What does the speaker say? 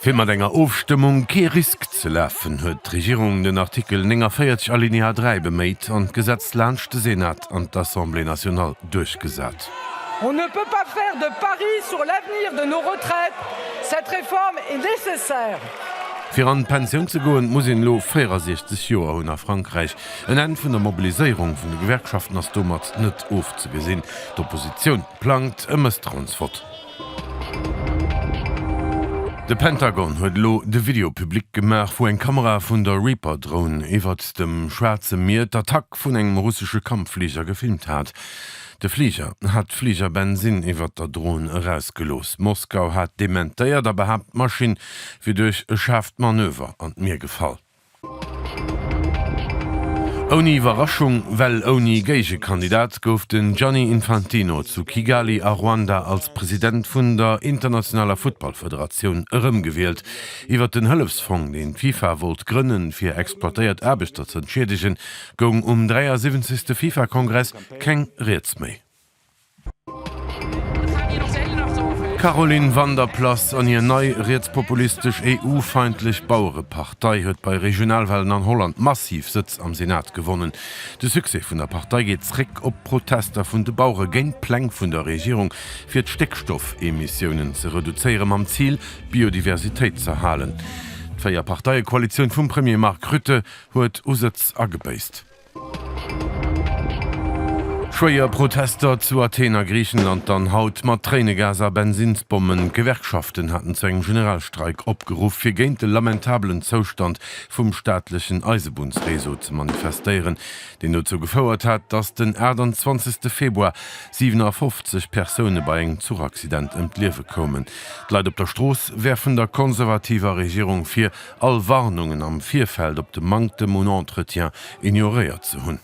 Fir mat enger Aufstimmung ke Risk ze läffen, huet d'Regierung den Artikel 49 Alinea 3 beméit an Gesetz lernchte Senat an d'Assemblée nationale durchgesat. On ne peut pas faire de paris sur l'avenir de nos retraites. Cette réforme est nécessaire. Fir an Pension ze goen muss en lo 64 Joer hunn a Frankreich en en vun der Mobiliséierung vun de Gewerkschaften ass Dommer net ofzegesinn. D'Opposition plant ëmmestrans fort. De Pentagon huet lo de Videopublik gemer, wo eng Kamera vun der Reaper-Drone iwwer dem Schwarze Meer d'Attack vun engem russische Kampfflieger gefilmt hat. De Flieger hat Fliegerbenzin iwwer der Drohne herausgelos. Moskau hat dementéiert, aber hat Maschine fir duch e Schaftmanöver an mir gefall. Oni Überraschung, well oni geige Kandidat gouf den Gianni Infantino zu Kigali a Ruanda als Präsident vun der Internationaler Footballföderation ërëmgewählt. Iwer den Hëllefsfonds, den FIFA wollt grënnen fir exploitéiert Erbechter zu entschädigen, gong 73. FIFA-Kongress keng Reets méi. Caroline van der Plas an ihr neu rechtspopulistisch EU-feindlich Bauerpartei huet bei Regionalwahlen an Holland massiv Sitz am Senat gewonnen. De Suse vun der Partei geht zrick op Protester vun de Bauer géint Pläng vun der Regierung fir d'Stickstoffemissionen ze reduzieren am Ziel, Biodiversität zu erhalen. D'Feier Parteiikoalition vum Premier Mark Rutte huet Usitz agebeist. Schweier Protester zu Athener Griechenland an haut mat Trainegaser Benzinsbomben. Gewerkschaften hatten zu engem Generalstreik opgerufen, fir géint de lamentablen Zustand vum staatlichen Eisebundsreso zu manifestieren, den dazu gefordert hat, dass den 20. Februar 57 Personen bei engem Zugaccident ent Liewe kommen. Leider op der Stroß werfen der konservativer Regierung fir all Warnungen am Vierfeld op de Manque de Mon Entretien ignoriert zu hunn.